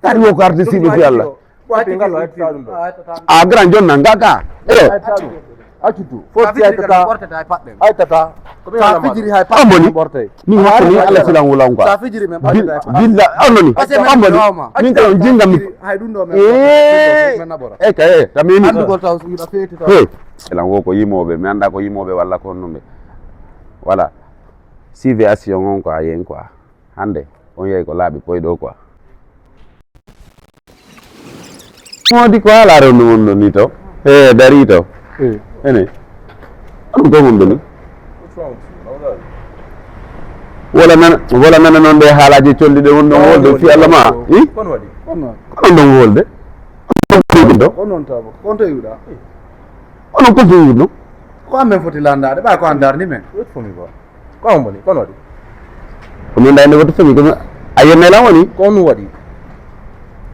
tari wo ko artiste be fi Allah a grand jonna ngaka Acutu foti ay tata sa fijiri hay amoni borte mi hakko ni Allah silan wulan ko sa fijiri men billa amoni amoni min ko jinga mi hay dun do men e kay tamini andu gol taw ila feti taw silan wo ko yimobe mi anda ko yimobe walla ko numbe voilà civilisation on ko ayen quoi hande on yey ko laabi poydo quoi modi ko ala ronno wonno ni to dari to ene anu ko mon doni wala nan non be halaji colli de wonno wolde fi Allah ma kon wadi kon don wolde kon non tabo kon to yuda on ko yudo ko amen foti landade ba ko andar ni men wot fomi ba ko amoni kon wadi ko min dayne woto fomi ko ayene la woni kon wadi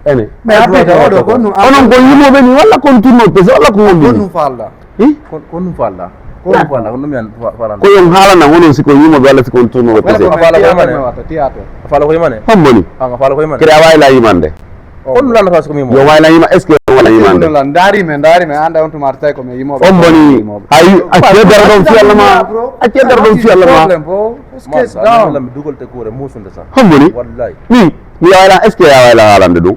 ene mais après do kon onon ko yimobe ni walla kon turno pese walla ko woni kon falla kon falla kon mi an falla ko yon halana wonon siko yimobe walla siko turno pese falla ko mane wata tiato falla ko mane hommoni anga falla ko mane kira wayla yimande kon landa fas ko mi mo yo wayla yima est ce que wala yimande dari men anda on to martay ko me yimobe hommoni hay acce dar don fi Allah ma acce dar don fi Allah ma problème bo est-ce que down lam dugol te ko re musunde sa hommoni wallahi ni wayla est ce que ya wayla halande dum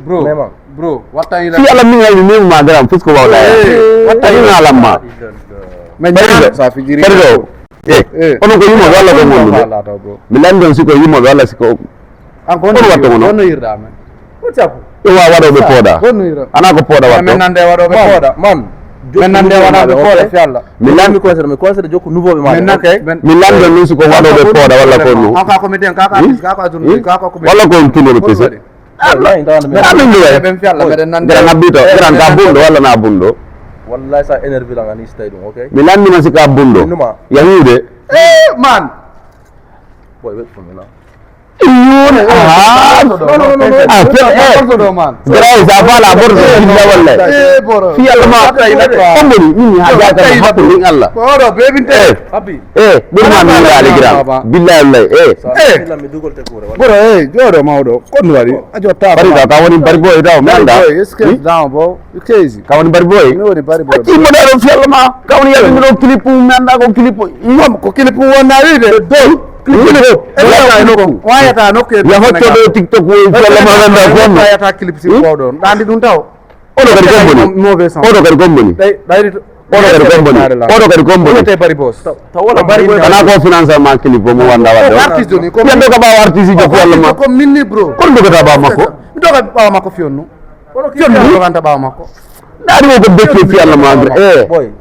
bro watta ila fi Allah mi ngi ni ma garam fusko wawla watta ina lamma men jara sa fi jiri perdo ono ko yimo walla ko mon mi landon siko yimo walla siko ankon watto ngono ono yirda men ko chapu wa wado be poda ana ko poda watto men nande wado be poda man men nande wado be poda fi Allah mi lammi mi conseil jokku nouveau be ma mi landon ni siko wado be poda walla ko no aka ko meden kaka azun kaka ko walla ko tuno be pese wallahi ndana men amin ni ben fi Allah meden nande gara ngabito gara ngabundo walla na bundo wallahi sa énervé la ngani stay dum okay mi landi ma sika bundo yahude man boy wait for me now yune no man gara isa fala bordo illa wallahi fi Allah ma komboni min hajata hakku ni Allah boro bebinte abi burman ni ali gram billahi wallahi la mi dugol te ko boro jodo mawdo kon wari ajo ta bari ka woni bari boy daw mi anda eske down bo crazy ka woni bari boy mi woni bari boy ci mo daro fi Allah ma ka woni yalla mi do clip mi anda ko clip ngom ko clip wona wiide do wayata nokku ya hotto do TikTok wo Allah ma wanda ko wayata clip si bawdon dandi dun taw odo kadi gomboni mauvais sens odo kadi gomboni odo kadi gomboni te bari boss wala bari boy ana ko finance ma clip mo wanda wadde artiste ni ko yando ka ba artiste jo Allah ma ko minni bro kon do ka ba makko do ka ba makko fionnu fionnu do kan ba makko dari wo ko bekki fi Allah ma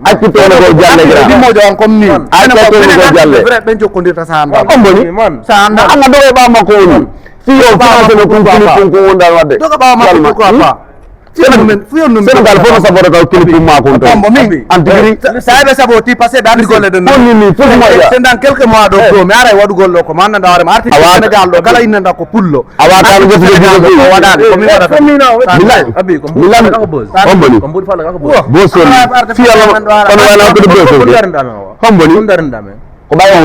acci to ko jalle gra di mo jowan comme ni acci to ko jalle vrai ben jokkondirta sa anda omboni sa anda anga do ba makko woni fi yo finance no kun ko wonda wadde do ka ba makko pourquoi pas Senegal fono saboro taw clip ma ko to antigri sabe saboti passé dandi golle den fonni ni fofu ma ya c'est dans quelques mois do bro mais ara wadu gollo ko man nda ma artiste Senegal do kala inna ko pullo awata go go wadade ko mi wada billahi abi ko billahi homboni ko budi falla ko bosoni fi Allah kono wala ko do homboni ko bayon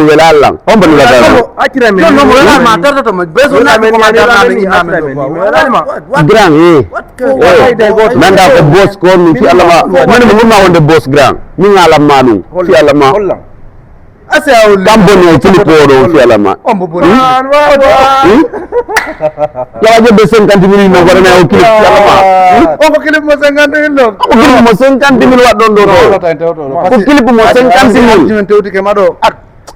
wela Allah homboni la dal akira men no ma tarta to beso na ko ma darna ni grand nanda ko boss ko mi fi Allah ma man ma wonde boss grand mi ngalam ma dum fi Allah ma asa gamboni Philippe do fi Allah ma ya waje be 50 000 no wala na o clip Allah ma o ko clip mo 50 000 o clip mo 50 000 waddon do ko clip mo 50 000 men tewti ke mado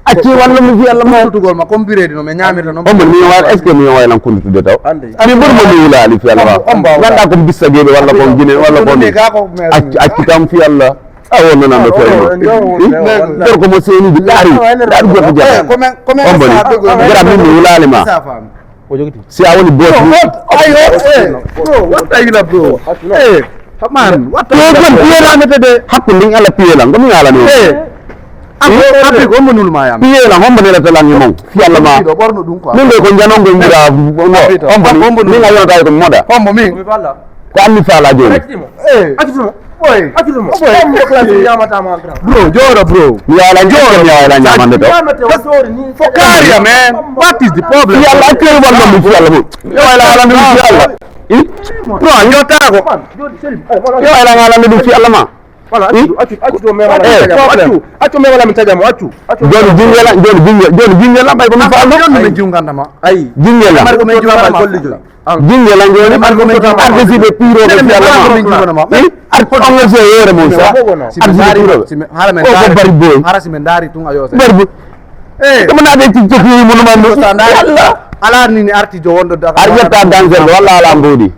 acci walla mi fi Allah ma tutugol ma comme biredi no me nyamirta no mi wa est ce que mi wa lan ko tudde taw ani bur mo wula ali fi Allah ma ganda ko bissa gebe walla ko gine walla ko acci tam fi Allah awo nana do fer ko mo seni bi dari go ja comme gara mi wulale ma si awoni bot ayo bro what are you la bro man what are you piela metede hakkundi Allah piela ngomi ala ni abi ko monul ma yam piela homba ne la talangi mom fi Allah ma do borno dum quoi min ko janongo mira homba ni nga yona tay ko moda homba mi ko anni fala joni boy bro jora bro yala nyamande to for career man what is the problem yalla akay wala mu yalla mo yalla ala mu yalla bro nyota ko yalla ala mu yalla ma wala acu me wala mtajamo acu joni jingela bay ko mi fa me junganda ma ay jingela mar ko me junganda ma kolli jula jingela joni mar ko me arde sibe piro ko yalla ma ar ko on se yore mo sa hala men ko bari boy hara si men dari tun ayo bari ko na de ci ci mo no yalla ala ni arti jo wondo da ar yetta danger wala ala mbodi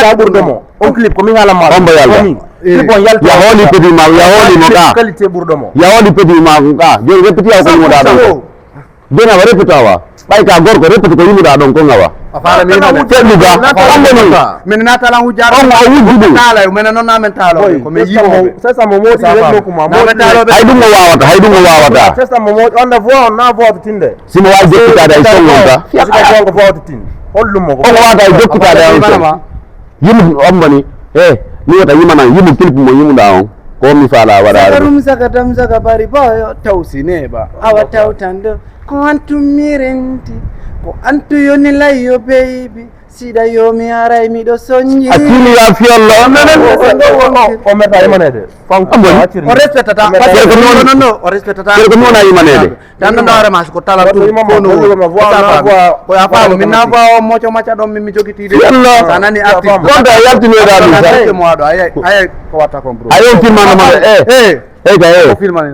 ya burdomo on clip ko mi hala ma omba yalla clip on yalta ya holi petit ma ya holi mo ka qualité burdomo ya holi petit ma ka jo repeti ko mo da do dena wa repetawa bay ka gor ko repeti ko yimu da don ko ngawa afala mi na teluga men na tala hu jar on wa wujudu tala men non na men talo ko me yimo sasa mo modi rek ko ma hay dum wawata sasa mo modi on da voix na voix tinde simo wa jekita da songonta sika ko voix tinde hollumo ko on wata jekita da yimu ombani ni wata yimana yimu clip mo yimu da on ko mi fala wada msaka bari boyo tausine ba awa tautando ko antu mirenti ko antu yoni layo baby sida yo mi aray mi do sonji akili ya fi Allah o meta yimanede o respectata no o respectata ko non ay manede tan no ara mas ko tala tu ko ya fa mi na fa mo cho macha do mi jogiti de sanani atti ko da yalti ne da mi mo ado ay ko wata ko bro ayo filma no ma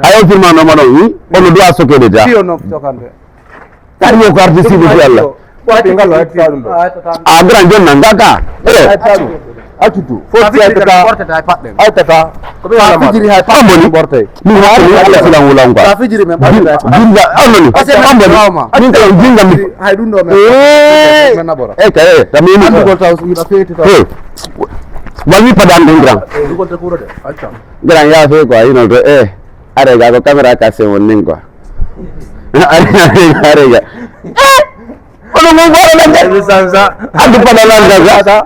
ayo filma no ma do on do asoke de ja fi ono tokande kar yo kar de sibu yalla gran jonna ngaka atutu foti aytata ko be wala fijiri ha tamboni borte ni wala Allah silang ulang ka fijiri men jinga amani tamboni ni ko jinga mi hay dundo men men nabora kay tamini ko taw mi da feti taw walmi padan gran ko te kuro de acha gran ya fe ko ayino to are ga ko camera ka se wonin ko are ga ono mo boro la ngel sansa adu pada la gaza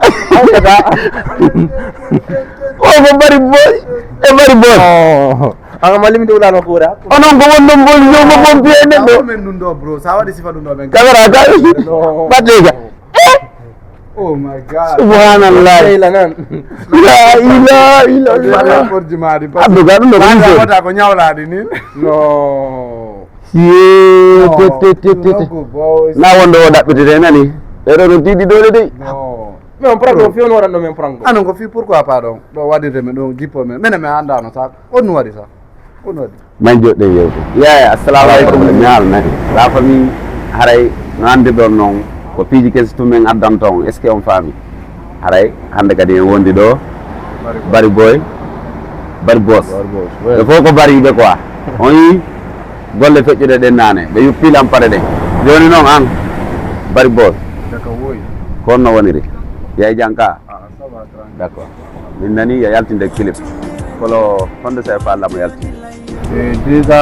o bari boy anga malimi do la no kura ono go wondo bol yo mo bom piene do men dundo bro sa wadi sifa dundo men camera ka badega oh my god subhanallah la ilaha illallah porjimadi adu ga do wata ko nyawlaadi ni no na wondo dabbitide nani ero didi dole de mais on prend fi on warando men prend anon ko fi pourquoi pas donc do wadide men do jippo men men me andano sa on wadi sa on wadi man jodde yewde ya assalamu alaikum nyal na la fami haray no ande don non ko piiji kes tumen addan ton est ce que on fami haray hande kadi en wondi do bari boy bari boss e foko bari be quoi on yi golle feƴƴude ɗen nane ɓe yuppilam pare ɗen joni noon an bari boss ko honno woniri yey janka d' accord min nani yo yaltinde clip kolo honde sa fallamo yaltinde déjà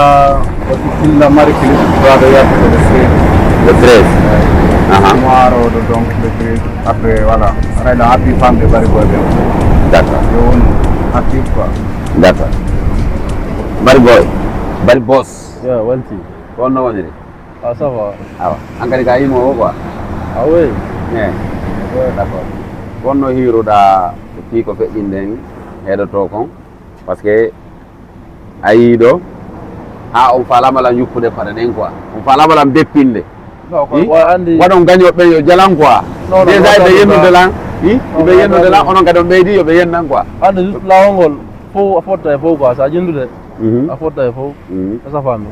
wati filla mari clip waɗo yaltude le 13 moiroɗo donc le 13 après voilà rayla happi famde bari boy ɓe d' accord yo won active quoi d' accord bari boy bari boss ya welti ko honno woniri ça va awa an kadi ka yimo o quoi ah oui d' accord wonno hiiruɗa fi ko feƴƴinden heɗoto kon par ce que a yii ɗo ha on falamalan yuppude paɗe ɗen quoi on falamalan beppinde waɗon gañoɓe yo jalan quoi déjà ɓe yennude lan ɓe yennude lan onon kadi on ɓeydi yoɓe yennan quoi ande juste lawol ngol fof a fotta e fof quoi sa jendude a fotta e fof e safami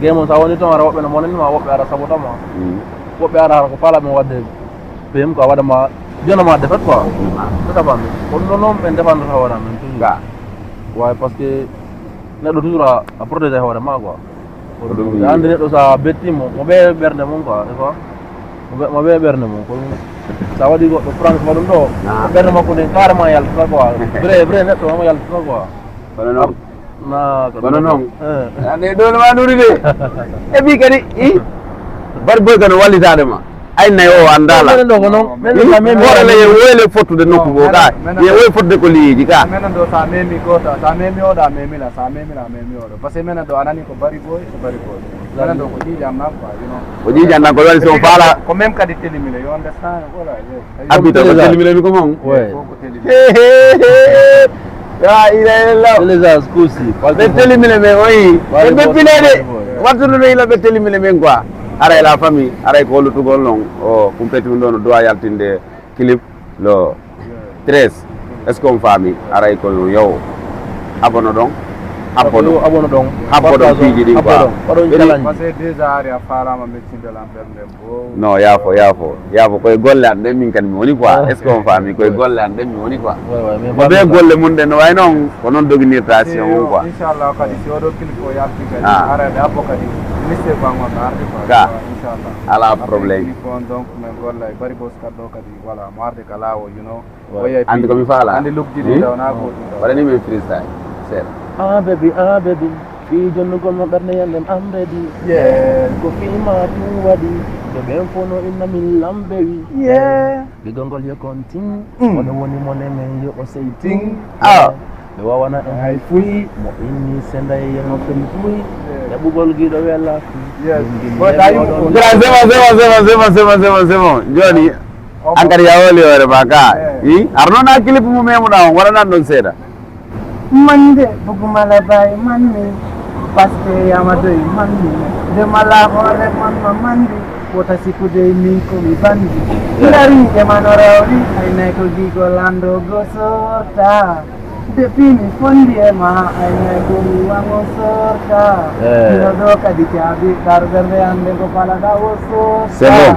guemon sa woni toon ara woɓɓe no monanima woɓɓe ara sabotama woɓɓe ara ko palaɓe wadde pm quoi waɗama jonama defat quoi e safami kono noon ɓen defandata hoore amen toujours way par ce que neɗɗo toujours a protégé hoore ma quoi andi neɗɗo sa bettimo mo ɓe ɓerde mum quoi des fois mo ɓe ɓerde mum ko sa waɗi goɗɗo france ma ɗum ɗo ɓerde makko nde carrément yaltata quoi vrai neɗɗo mamo yaltata quoi kono noon ande ɗo no wanuri de e ɓi kadi bari boy kano wallitade ma ay nayo andala men do kono men wala le wele foto de nokku bo ka ye wele foto de ko liiji ka men do sa memi gota sa memi oda memi la memi oda parce que men do anani ko bari boy men do ko jijam na quoi you know ko jijam na ko wala so fala ko même kadi telimile you understand wala abita ko telimile ko mom ouais ya ila les scusi be telimile me oyi be pilede wattu no ila be telimile men quoi ara la famille ara ko lutu gol non o kumpeti ndono do yaltinde clip lo 13 est-ce qu'on famille ara ko yow abono don abono don fiji di quoi parce que déjà ari fara ma médecine de l'enfer bo non yafo koy golle ande min kan mi woni quoi est-ce qu'on famille koy golle ande mi woni quoi mais be golle mun den way non ko non doginirtation quoi inchallah kadi si odo clip o yalti kadi ara da abokadi ministre bango arde ka inchallah ala problème donc men golle bari bos kaddo kadi voilà marde kala o you know andi ko mi fala andi lugdi do na go wala ni me freestyle c'est baby fi jonnu gonno berne yandem am ready ko fi ma tu wadi do ben fono inna min lambewi bi gongol yo kontin wono woni mone men yo o seyting be wawana en hay fuyi mo inni senda ye no feri fuyi e bugol gido wela zema joni ankari yawoli ore baka arno na clip mu memu da wala nan don seda mande buguma la bay manne paske yamado manne de mala hore manma mande wota sikude min ko mi bandi ilari de manorawli ayna ko gigo lando go sorta de pini fondi e ma ayna ko wango sorta ino do kadi jabi dargarde ande ko pala da wo sorta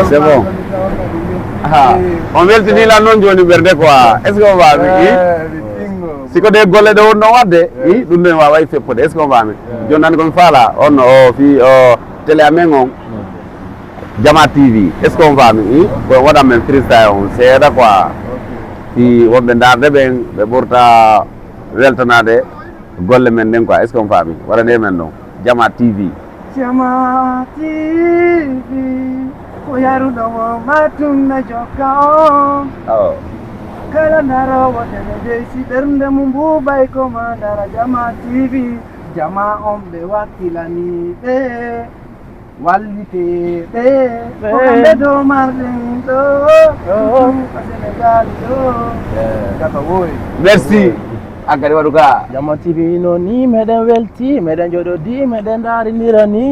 c'est bon on weltini la non joni berde quoi est ce que on va siko de golle de wonno wadde dum ne wawa feppode est ce que on va mi jonan ko fala on o fi o télé amen on Jama TV est ce qu'on va mi ko wada men freestyle on seeda quoi fi wonbe darde ben be burta weltanade golle men den quoi est ce qu'on va mi wala de men non Jama TV ko yaru do matum na joka kala naro wotene de si bernde mumbu bay ko mandara Jama TV Jama ombe wakilani wallite be do marden do Senegal do kaka woy merci agari waduka Jama TV no ni meden welti meden jododi meden dari nirani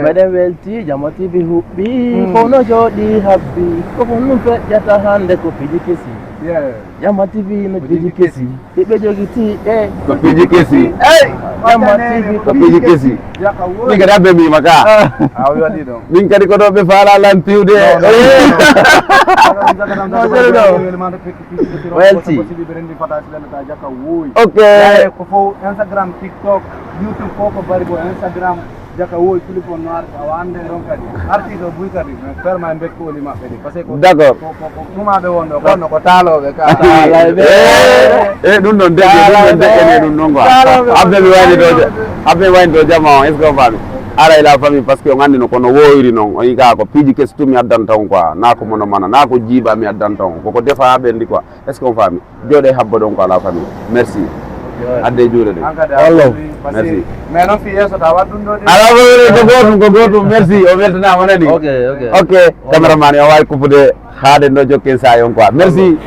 meden welti Jama TV hubbi fono jodi habbi ko fonu fe jata hande ko fiji kesi Jama TV no fiji kesi be jogiti ko fiji kesi Jama TV ko fiji kesi ni kada be mi maka awi wadi do min kadi ko do be fala lan tiwde welti okay ko fo Instagram TikTok YouTube ko bari go Instagram jaka woy téléphone noir awande ron kadi artiste buy kadi ferma mbek ko lima fedi parce que d'accord kuma be wondo kono ko talobe ka dum don de dum non quoi abbe wayni do Jama est ce que fami ara ila famille parce que on andi no kono woyri non o yiga ko piji kestu mi addanta on quoi na ko mono mana na ko jiba mi addanta on ko defa be ndi quoi est ce que on fami jode habbo don quoi la famille merci adde juure de Allah merci mais non fi yeso ta wadun do ala ko gotum merci o weltana wonani okay cameraman o way kupude haade no jokken sa yon quoi merci